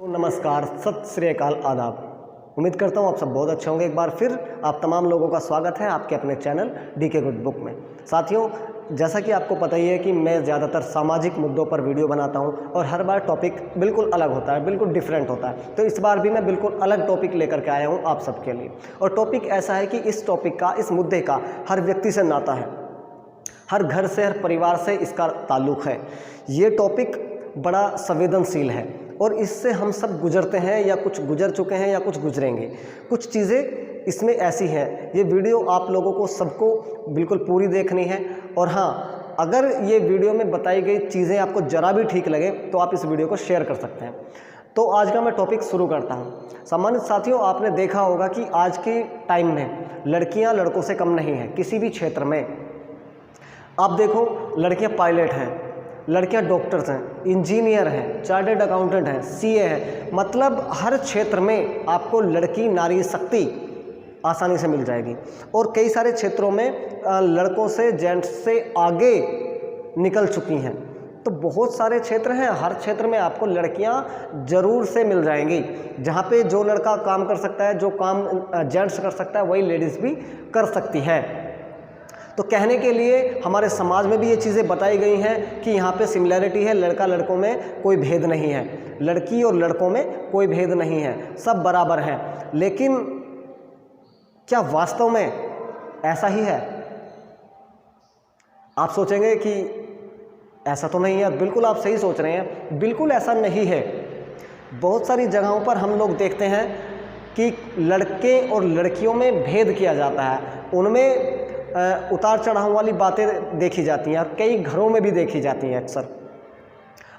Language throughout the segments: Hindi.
नमस्कार, सत श्री अकाल, आदाब। उम्मीद करता हूँ आप सब बहुत अच्छे होंगे। एक बार फिर आप तमाम लोगों का स्वागत है आपके अपने चैनल डीके गुड बुक में। साथियों, जैसा कि आपको पता ही है कि मैं ज़्यादातर सामाजिक मुद्दों पर वीडियो बनाता हूँ और हर बार टॉपिक बिल्कुल अलग होता है, बिल्कुल डिफरेंट होता है। तो इस बार भी मैं बिल्कुल अलग टॉपिक लेकर के आया हूँ आप सबके लिए। और टॉपिक ऐसा है कि इस टॉपिक का, इस मुद्दे का हर व्यक्ति से नाता है, हर घर से, हर परिवार से इसका ताल्लुक़ है। ये टॉपिक बड़ा संवेदनशील है और इससे हम सब गुजरते हैं, या कुछ गुजर चुके हैं या कुछ गुजरेंगे। कुछ चीज़ें इसमें ऐसी हैं, ये वीडियो आप लोगों को सबको बिल्कुल पूरी देखनी है। और हाँ, अगर ये वीडियो में बताई गई चीज़ें आपको ज़रा भी ठीक लगे तो आप इस वीडियो को शेयर कर सकते हैं। तो आज का मैं टॉपिक शुरू करता हूँ। सम्मानित साथियों, आपने देखा होगा कि आज के टाइम में लड़कियाँ लड़कों से कम नहीं हैं किसी भी क्षेत्र में। आप देखो, लड़कियाँ पायलट हैं, लड़कियां डॉक्टर्स हैं, इंजीनियर हैं, चार्टर्ड अकाउंटेंट हैं, सीए हैं। मतलब हर क्षेत्र में आपको लड़की नारी शक्ति आसानी से मिल जाएगी। और कई सारे क्षेत्रों में लड़कों से, जेंट्स से आगे निकल चुकी हैं। तो बहुत सारे क्षेत्र हैं, हर क्षेत्र में आपको लड़कियां ज़रूर से मिल जाएंगी। जहाँ पे जो लड़का काम कर सकता है, जो काम जेंट्स कर सकता है, वही लेडीज़ भी कर सकती है। तो कहने के लिए हमारे समाज में भी ये चीज़ें बताई गई हैं कि यहाँ पे सिमिलैरिटी है, लड़का लड़कों में कोई भेद नहीं है, लड़की और लड़कों में कोई भेद नहीं है, सब बराबर हैं। लेकिन क्या वास्तव में ऐसा ही है? आप सोचेंगे कि ऐसा तो नहीं है। बिल्कुल आप सही सोच रहे हैं, बिल्कुल ऐसा नहीं है। बहुत सारी जगहों पर हम लोग देखते हैं कि लड़के और लड़कियों में भेद किया जाता है, उनमें उतार चढ़ाव वाली बातें देखी जाती हैं और कई घरों में भी देखी जाती हैं अक्सर।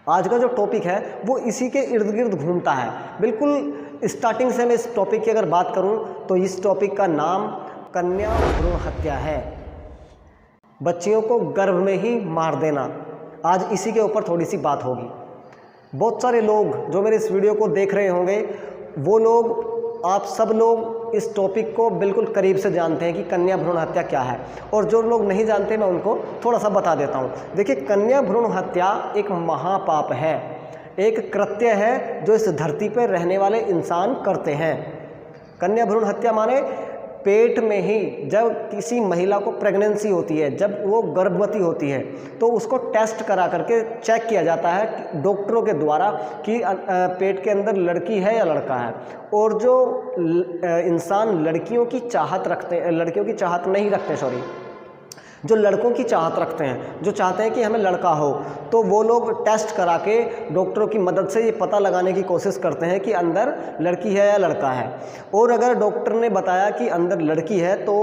आज का जो टॉपिक है वो इसी के इर्द गिर्द घूमता है। बिल्कुल स्टार्टिंग से मैं इस टॉपिक की अगर बात करूं तो इस टॉपिक का नाम कन्या भ्रूण हत्या है। बच्चियों को गर्भ में ही मार देना, आज इसी के ऊपर थोड़ी सी बात होगी। बहुत सारे लोग जो मेरे इस वीडियो को देख रहे होंगे, वो लोग, आप सब लोग इस टॉपिक को बिल्कुल करीब से जानते हैं कि कन्या भ्रूण हत्या क्या है। और जो लोग नहीं जानते, मैं उनको थोड़ा सा बता देता हूँ। देखिए, कन्या भ्रूण हत्या एक महापाप है, एक कृत्य है जो इस धरती पर रहने वाले इंसान करते हैं। कन्या भ्रूण हत्या माने पेट में ही जब किसी महिला को प्रेगनेंसी होती है, जब वो गर्भवती होती है, तो उसको टेस्ट करा करके चेक किया जाता है डॉक्टरों के द्वारा कि पेट के अंदर लड़की है या लड़का है। और जो इंसान लड़कियों की चाहत रखते हैं, लड़कियों की चाहत नहीं रखते, सॉरी, जो लड़कों की चाहत रखते हैं, जो चाहते हैं कि हमें लड़का हो, तो वो लोग टेस्ट करा के डॉक्टरों की मदद से ये पता लगाने की कोशिश करते हैं कि अंदर लड़की है या लड़का है। और अगर डॉक्टर ने बताया कि अंदर लड़की है तो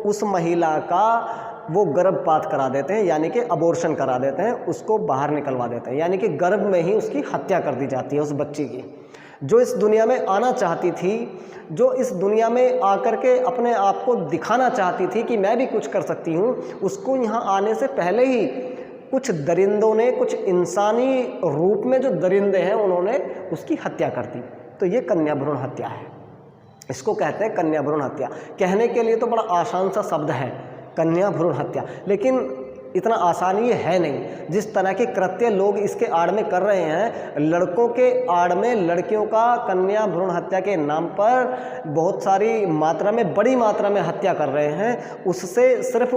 उस महिला का वो गर्भपात करा देते हैं, यानी कि अबॉर्शन करा देते हैं, उसको बाहर निकलवा देते हैं, यानी कि गर्भ में ही उसकी हत्या कर दी जाती है उस बच्ची की। जो इस दुनिया में आना चाहती थी, जो इस दुनिया में आकर के अपने आप को दिखाना चाहती थी कि मैं भी कुछ कर सकती हूँ, उसको यहाँ आने से पहले ही कुछ दरिंदों ने, कुछ इंसानी रूप में जो दरिंदे हैं, उन्होंने उसकी हत्या कर दी। तो ये कन्या भ्रूण हत्या है, इसको कहते हैं कन्या भ्रूण हत्या। कहने के लिए तो बड़ा आसान सा शब्द है कन्या भ्रूण हत्या, लेकिन इतना आसान ये है नहीं। जिस तरह के कृत्य लोग इसके आड़ में कर रहे हैं, लड़कों के आड़ में लड़कियों का कन्या भ्रूण हत्या के नाम पर बहुत सारी मात्रा में, बड़ी मात्रा में हत्या कर रहे हैं, उससे सिर्फ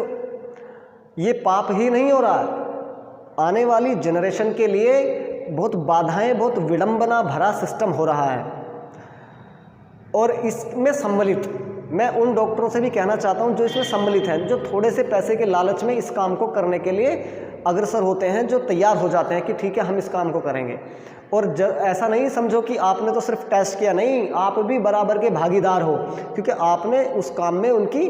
ये पाप ही नहीं हो रहा, आने वाली जनरेशन के लिए बहुत बाधाएं, बहुत विडंबना भरा सिस्टम हो रहा है। और इसमें सम्मिलित मैं उन डॉक्टरों से भी कहना चाहता हूं जो इसमें सम्मिलित हैं, जो थोड़े से पैसे के लालच में इस काम को करने के लिए अग्रसर होते हैं, जो तैयार हो जाते हैं कि ठीक है हम इस काम को करेंगे। और ऐसा नहीं समझो कि आपने तो सिर्फ टेस्ट किया, नहीं, आप भी बराबर के भागीदार हो, क्योंकि आपने उस काम में उनकी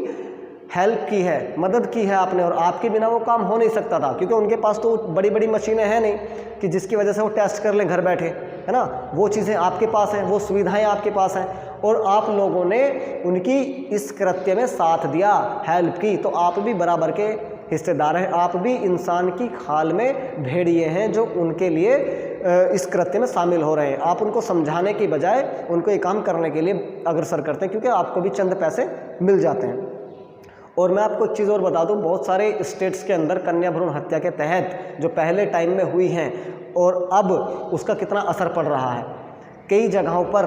हेल्प की है, मदद की है आपने, और आपके बिना वो काम हो नहीं सकता था, क्योंकि उनके पास तो बड़ी बड़ी मशीनें हैं नहीं कि जिसकी वजह से वो टेस्ट कर लें घर बैठे, है ना। वो चीज़ें आपके पास हैं, वो सुविधाएं आपके पास हैं, और आप लोगों ने उनकी इस कृत्य में साथ दिया, हेल्प की, तो आप भी बराबर के हिस्सेदार हैं। आप भी इंसान की खाल में भेड़िए हैं जो उनके लिए इस कृत्य में शामिल हो रहे हैं। आप उनको समझाने की बजाय उनको ये काम करने के लिए अग्रसर करते हैं, क्योंकि आपको भी चंद पैसे मिल जाते हैं। और मैं आपको एक चीज़ और बता दूं, बहुत सारे स्टेट्स के अंदर कन्या भ्रूण हत्या के तहत जो पहले टाइम में हुई हैं और अब उसका कितना असर पड़ रहा है। कई जगहों पर,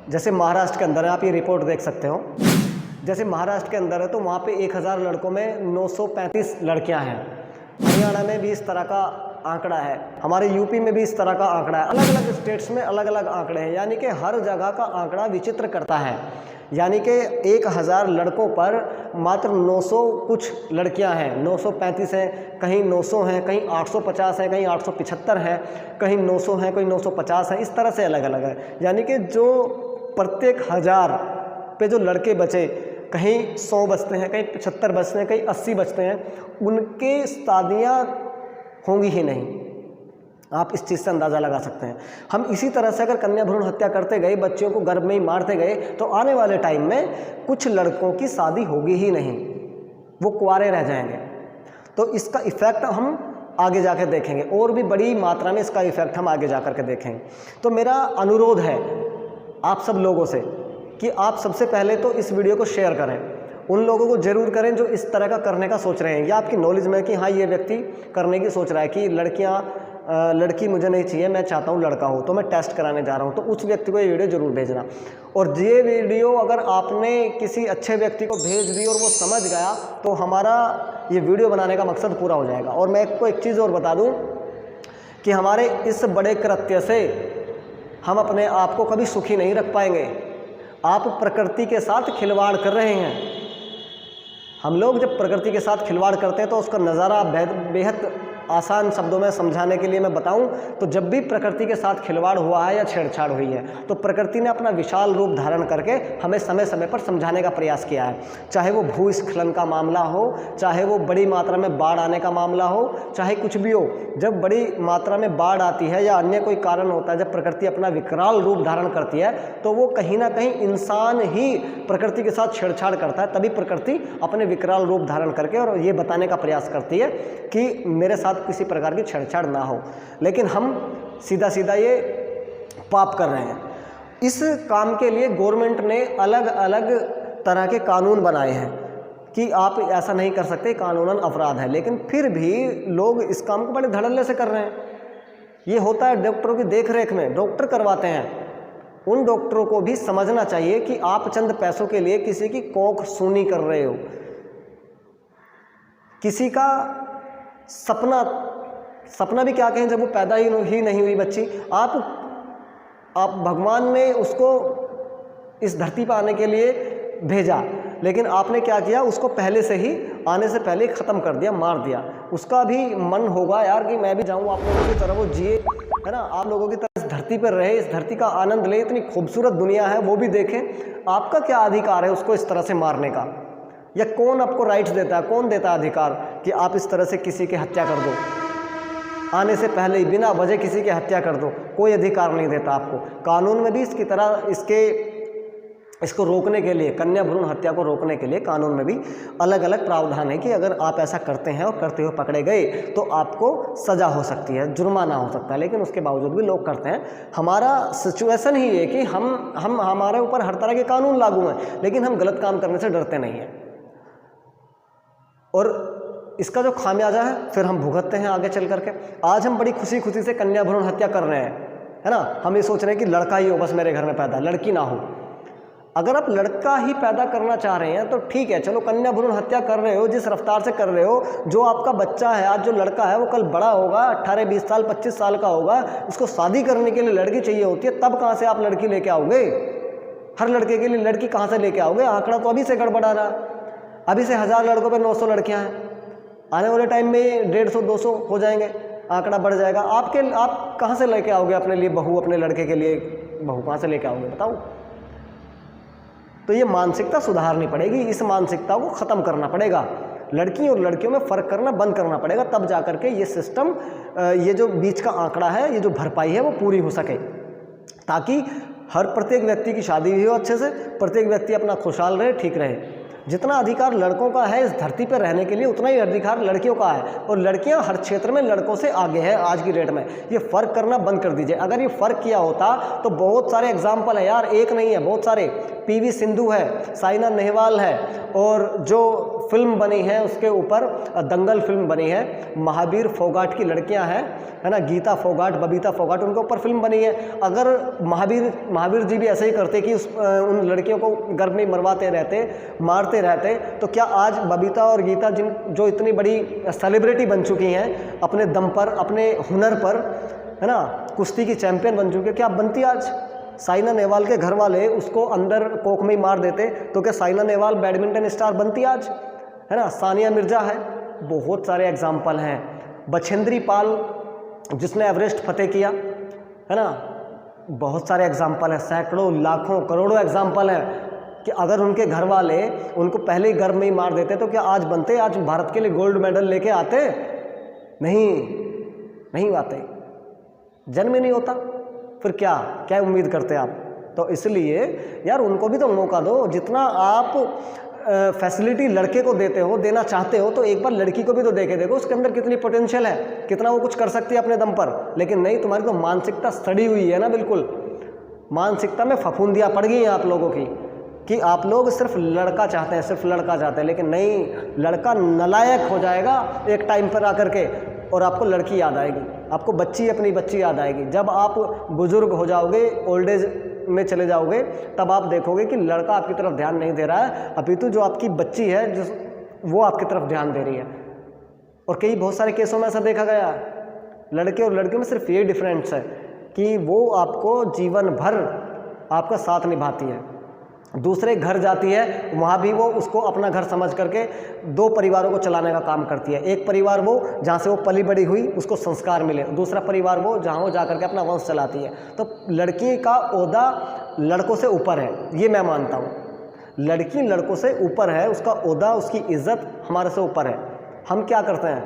जैसे महाराष्ट्र के अंदर है, आप ये रिपोर्ट देख सकते हो, जैसे महाराष्ट्र के अंदर है तो वहाँ पे 1000 लड़कों में 935 लड़कियाँ हैं। हरियाणा में भी इस तरह का आंकड़ा है, हमारे यूपी में भी इस तरह का आंकड़ा है। अलग अलग स्टेट्स में अलग अलग आंकड़े हैं, यानी कि हर जगह का आंकड़ा विचित्र करता है। यानी कि 1000 लड़कों पर मात्र 900 कुछ लड़कियां हैं, 935 हैं, कहीं 900 हैं, कहीं 850 हैं, कहीं 875 हैं, कहीं 900 हैं, कहीं 950 हैं, इस तरह से अलग अलग है। यानी कि जो प्रत्येक 1000 पे जो लड़के बचे, कहीं 100 बचते हैं, कहीं 75 बचते हैं, कहीं 80 बचते हैं, उनके शादियाँ होंगी ही नहीं। आप इस चीज़ से अंदाज़ा लगा सकते हैं। हम इसी तरह से अगर कन्या भ्रूण हत्या करते गए, बच्चियों को गर्भ में ही मारते गए, तो आने वाले टाइम में कुछ लड़कों की शादी होगी ही नहीं, वो कुंवारे रह जाएंगे। तो इसका इफ़ेक्ट हम आगे जाकर देखेंगे, और भी बड़ी मात्रा में इसका इफ़ेक्ट हम आगे जाकर के देखेंगे। तो मेरा अनुरोध है आप सब लोगों से कि आप सबसे पहले तो इस वीडियो को शेयर करें, उन लोगों को ज़रूर करें जो इस तरह का करने का सोच रहे हैं, या आपकी नॉलेज में कि हाँ ये व्यक्ति करने की सोच रहा है कि लड़की मुझे नहीं चाहिए, मैं चाहता हूँ लड़का हो, तो मैं टेस्ट कराने जा रहा हूँ, तो उस व्यक्ति को ये वीडियो ज़रूर भेजना। और ये वीडियो अगर आपने किसी अच्छे व्यक्ति को भेज दी और वो समझ गया, तो हमारा ये वीडियो बनाने का मकसद पूरा हो जाएगा। और मैं आपको एक चीज़ और बता दूँ कि हमारे इस बड़े कृत्य से हम अपने आप को कभी सुखी नहीं रख पाएंगे। आप प्रकृति के साथ खिलवाड़ कर रहे हैं। हम लोग जब प्रकृति के साथ खिलवाड़ करते हैं तो उसका नज़ारा बेहद आसान शब्दों में समझाने के लिए मैं बताऊं तो जब भी प्रकृति के साथ खिलवाड़ हुआ है या छेड़छाड़ हुई है, तो प्रकृति ने अपना विशाल रूप धारण करके हमें समय समय पर समझाने का प्रयास किया है। चाहे वो भूस्खलन का मामला हो, चाहे वो बड़ी मात्रा में बाढ़ आने का मामला हो, चाहे कुछ भी हो, जब बड़ी मात्रा में बाढ़ आती है या अन्य कोई कारण होता है, जब प्रकृति अपना विकराल रूप धारण करती है, तो वो कहीं ना कहीं इंसान ही प्रकृति के साथ छेड़छाड़ करता है। तभी प्रकृति अपने विकराल रूप धारण करके और ये बताने का प्रयास करती है कि मेरे साथ किसी प्रकार की छेड़छाड़ ना हो। लेकिन हम सीधा सीधा ये पाप कर रहे हैं। इस काम के लिए गवर्नमेंट ने अलग अलग तरह के कानून बनाए हैं कि आप ऐसा नहीं कर सकते, कानूनन अपराध है, लेकिन फिर भी लोग इस काम को बड़े धड़ल्ले से कर रहे हैं। ये होता है डॉक्टरों की देखरेख में, डॉक्टर करवाते हैं। उन डॉक्टरों को भी समझना चाहिए कि आप चंद पैसों के लिए किसी की कोख सूनी कर रहे हो, किसी का सपना भी क्या कहें, जब वो पैदा ही नहीं हुई बच्ची, आप भगवान ने उसको इस धरती पर आने के लिए भेजा, लेकिन आपने क्या किया, उसको पहले से ही आने से पहले ख़त्म कर दिया, मार दिया। उसका भी मन होगा यार कि मैं भी जाऊँ आप लोगों की तरह, वो जिए, है ना, आप लोगों की तरह इस धरती पर रहे, इस धरती का आनंद ले, इतनी खूबसूरत दुनिया है वो भी देखें। आपका क्या अधिकार है उसको इस तरह से मारने का? या कौन आपको राइट्स देता है, कौन देता है अधिकार कि आप इस तरह से किसी की हत्या कर दो, आने से पहले ही बिना वजह किसी की हत्या कर दो? कोई अधिकार नहीं देता आपको। कानून में भी इसकी तरह इसको रोकने के लिए, कन्या भ्रूण हत्या को रोकने के लिए कानून में भी अलग अलग प्रावधान है कि अगर आप ऐसा करते हैं और करते हुए पकड़े गए तो आपको सज़ा हो सकती है, जुर्माना हो सकता है, लेकिन उसके बावजूद भी लोग करते हैं। हमारा सिचुएशन ही है कि हमारे ऊपर हर तरह के कानून लागू हैं, लेकिन हम गलत काम करने से डरते नहीं हैं, और इसका जो खामियाजा है फिर हम भुगतते हैं आगे चल करके। आज हम बड़ी खुशी खुशी से कन्या भ्रूण हत्या कर रहे हैं, है ना, हम ये सोच रहे हैं कि लड़का ही हो बस मेरे घर में पैदा, लड़की ना हो। अगर आप लड़का ही पैदा करना चाह रहे हैं तो ठीक है, चलो कन्या भ्रूण हत्या कर रहे हो, जिस रफ्तार से कर रहे हो, जो आपका बच्चा है आज, जो लड़का है वो कल बड़ा होगा, 18, 20 साल, 25 साल का होगा, उसको शादी करने के लिए लड़की चाहिए होती है, तब कहाँ से आप लड़की लेके आओगे? हर लड़के के लिए लड़की कहाँ से लेके आओगे? आंकड़ा तो अभी से गड़बड़ा रहा। अभी से 1000 लड़कों पे 900 लड़कियां हैं, आने वाले टाइम में 150, 200 हो जाएंगे, आंकड़ा बढ़ जाएगा। आप कहाँ से लेके आओगे अपने लिए बहू, अपने लड़के के लिए बहू कहाँ से लेके आओगे बताओ? तो ये मानसिकता सुधारनी पड़ेगी, इस मानसिकता को ख़त्म करना पड़ेगा, लड़की और लड़कियों में फ़र्क करना बंद करना पड़ेगा, तब जा कर के ये सिस्टम, ये जो बीच का आंकड़ा है, ये जो भरपाई है वो पूरी हो सके, ताकि प्रत्येक व्यक्ति की शादी भी हो अच्छे से, प्रत्येक व्यक्ति अपना खुशहाल रहे, ठीक रहे। जितना अधिकार लड़कों का है इस धरती पर रहने के लिए, उतना ही अधिकार लड़कियों का है, और लड़कियां हर क्षेत्र में लड़कों से आगे हैं आज की डेट में। ये फ़र्क करना बंद कर दीजिए। अगर ये फ़र्क किया होता तो बहुत सारे एग्जाम्पल है यार, एक नहीं है, बहुत सारे। PV सिंधु है, साइना नेहवाल है, और जो फिल्म बनी है, उसके ऊपर दंगल फिल्म बनी है, महावीर फोगाट की लड़कियां हैं, है ना, गीता फोगाट, बबीता फोगाट, उनके ऊपर फिल्म बनी है। अगर महावीर जी भी ऐसे ही करते कि उन लड़कियों को गर्भ में मरवाते रहते, मारते रहते, तो क्या आज बबीता और गीता जो इतनी बड़ी सेलिब्रिटी बन चुकी हैं अपने दम पर, अपने हुनर पर, है ना, कुश्ती की चैंपियन बन चुकी है, क्या बनती आज? साइना नेहवाल के घर वाले उसको अंदर कोख में ही मार देते तो क्या साइना नेहवाल बैडमिंटन स्टार बनती आज? है ना, सानिया मिर्जा है, बहुत सारे एग्जाम्पल हैं। बछेंद्री पाल जिसने एवरेस्ट फतेह किया, है ना, बहुत सारे एग्जाम्पल हैं, सैकड़ों, लाखों, करोड़ों एग्जाम्पल हैं कि अगर उनके घर वाले उनको पहले ही गर्भ में ही मार देते तो क्या आज बनते, आज भारत के लिए गोल्ड मेडल लेके आते? नहीं आते, जन्म ही नहीं होता, फिर क्या उम्मीद करते आप? तो इसलिए यार उनको भी तो मौका दो। जितना आप फैसिलिटी लड़के को देते हो, देना चाहते हो, तो एक बार लड़की को भी तो देखे देखो उसके अंदर कितनी पोटेंशियल है, कितना वो कुछ कर सकती है अपने दम पर। लेकिन नहीं, तुम्हारी तो मानसिकता सड़ी हुई है ना, बिल्कुल मानसिकता में फफूंदियाँ पड़ गई हैं आप लोगों की कि आप लोग सिर्फ लड़का चाहते हैं, सिर्फ लड़का चाहते हैं। लेकिन नहीं, लड़का नालायक हो जाएगा एक टाइम पर आकर के और आपको लड़की याद आएगी, आपको अपनी बच्ची याद आएगी। जब आप बुजुर्ग हो जाओगे, ओल्ड एज में चले जाओगे, तब आप देखोगे कि लड़का आपकी तरफ ध्यान नहीं दे रहा है, अपितु जो आपकी बच्ची है वो आपकी तरफ ध्यान दे रही है। और बहुत सारे केसों में ऐसा देखा गया है। लड़के और लड़कियों में सिर्फ ये डिफरेंस है कि वो आपको जीवन भर आपका साथ निभाती है, दूसरे घर जाती है, वहाँ भी वो उसको अपना घर समझ करके दो परिवारों को चलाने का काम करती है। एक परिवार वो जहाँ से वो पली बड़ी हुई, उसको संस्कार मिले, दूसरा परिवार वो जहाँ वो जा करके अपना वंश चलाती है। तो लड़की का ओहदा लड़कों से ऊपर है, ये मैं मानता हूँ। लड़की लड़कों से ऊपर है, उसका ओहदा, उसकी इज्जत हमारे से ऊपर है। हम क्या करते हैं,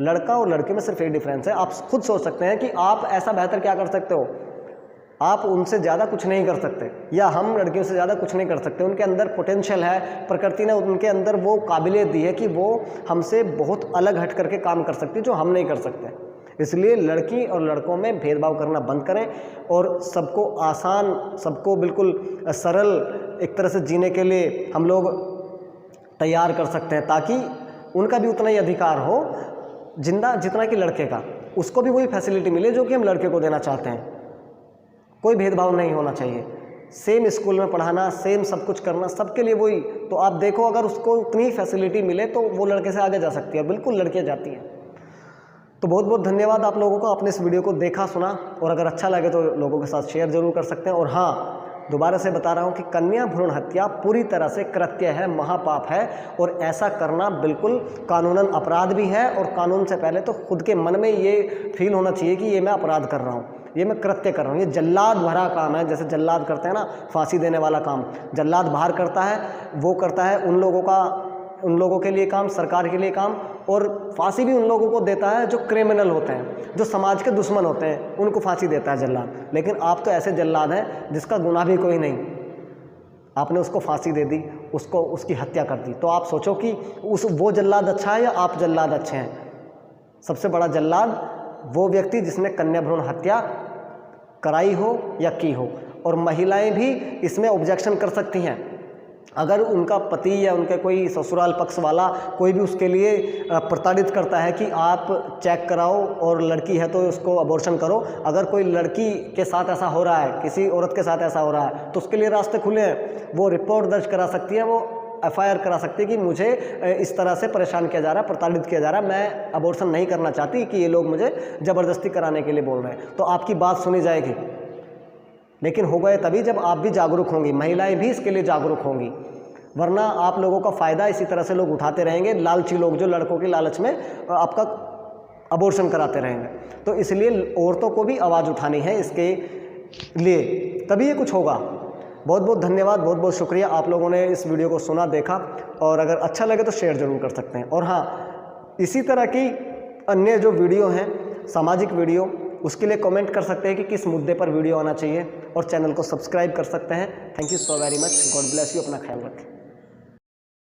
लड़का और लड़के में सिर्फ एक डिफरेंस है। आप खुद सोच सकते हैं कि आप ऐसा बेहतर क्या कर सकते हो। आप उनसे ज़्यादा कुछ नहीं कर सकते, या हम लड़कियों से ज़्यादा कुछ नहीं कर सकते। उनके अंदर पोटेंशियल है, प्रकृति ने उनके अंदर वो काबिलियत दी है कि वो हमसे बहुत अलग हट करके काम कर सकती है जो हम नहीं कर सकते। इसलिए लड़की और लड़कों में भेदभाव करना बंद करें और सबको आसान, सबको बिल्कुल सरल एक तरह से जीने के लिए हम लोग तैयार कर सकते हैं, ताकि उनका भी उतना ही अधिकार हो जितना कि लड़के का, उसको भी वही फैसिलिटी मिले जो कि हम लड़के को देना चाहते हैं। कोई भेदभाव नहीं होना चाहिए, सेम स्कूल में पढ़ाना, सेम सब कुछ करना, सबके लिए वही। तो आप देखो, अगर उसको उतनी फैसिलिटी मिले तो वो लड़के से आगे जा सकती है, बिल्कुल लड़कियां जाती हैं। तो बहुत बहुत धन्यवाद आप लोगों को, आपने इस वीडियो को देखा, सुना, और अगर अच्छा लगे तो लोगों के साथ शेयर जरूर कर सकते हैं। और हाँ, दोबारा से बता रहा हूँ कि कन्या भ्रूण हत्या पूरी तरह से कृत्य है, महापाप है, और ऐसा करना बिल्कुल कानूनन अपराध भी है। और कानून से पहले तो खुद के मन में ये फील होना चाहिए कि ये मैं अपराध कर रहा हूँ, ये मैं कृत्य कर रहा हूँ, ये जल्लाद भरा काम है। जैसे जल्लाद करते हैं ना, फांसी देने वाला काम जल्लाद बाहर करता है, वो करता है उन लोगों के लिए काम, सरकार के लिए काम। और फांसी भी उन लोगों को देता है जो क्रिमिनल होते हैं, जो समाज के दुश्मन होते हैं, उनको फांसी देता है जल्लाद। लेकिन आप तो ऐसे जल्लाद हैं जिसका गुनाह भी कोई नहीं, आपने उसको फांसी दे दी, उसकी हत्या कर दी। तो आप सोचो कि वो जल्लाद अच्छा है या आप जल्लाद अच्छे हैं? सबसे बड़ा जल्लाद वो व्यक्ति जिसने कन्या भ्रूण हत्या कराई हो या की हो। और महिलाएं भी इसमें ऑब्जेक्शन कर सकती हैं। अगर उनका पति या उनके कोई ससुराल पक्ष वाला कोई भी उसके लिए प्रताड़ित करता है कि आप चेक कराओ और लड़की है तो उसको अबॉर्शन करो, अगर कोई लड़की के साथ ऐसा हो रहा है, किसी औरत के साथ ऐसा हो रहा है, तो उसके लिए रास्ते खुले हैं। वो रिपोर्ट दर्ज करा सकती है, वो FIR करा सकती है कि मुझे इस तरह से परेशान किया जा रहा है, प्रताड़ित किया जा रहा है, मैं अबॉर्शन नहीं करना चाहती, कि ये लोग मुझे ज़बरदस्ती कराने के लिए बोल रहे हैं। तो आपकी बात सुनी जाएगी। लेकिन होगा ये तभी जब आप भी जागरूक होंगी, महिलाएं भी इसके लिए जागरूक होंगी। वरना आप लोगों का फ़ायदा इसी तरह से लोग उठाते रहेंगे, लालची लोग जो लड़कों के लालच में आपका अबॉर्शन कराते रहेंगे। तो इसलिए औरतों को भी आवाज़ उठानी है इसके लिए, तभी ये कुछ होगा। बहुत बहुत धन्यवाद, बहुत बहुत शुक्रिया आप लोगों ने इस वीडियो को सुना, देखा, और अगर अच्छा लगे तो शेयर ज़रूर कर सकते हैं। और हाँ, इसी तरह की अन्य जो वीडियो हैं, सामाजिक वीडियो, उसके लिए कमेंट कर सकते हैं कि किस मुद्दे पर वीडियो आना चाहिए, और चैनल को सब्सक्राइब कर सकते हैं। Thank you so very much, God bless you, अपना ख्याल रखें।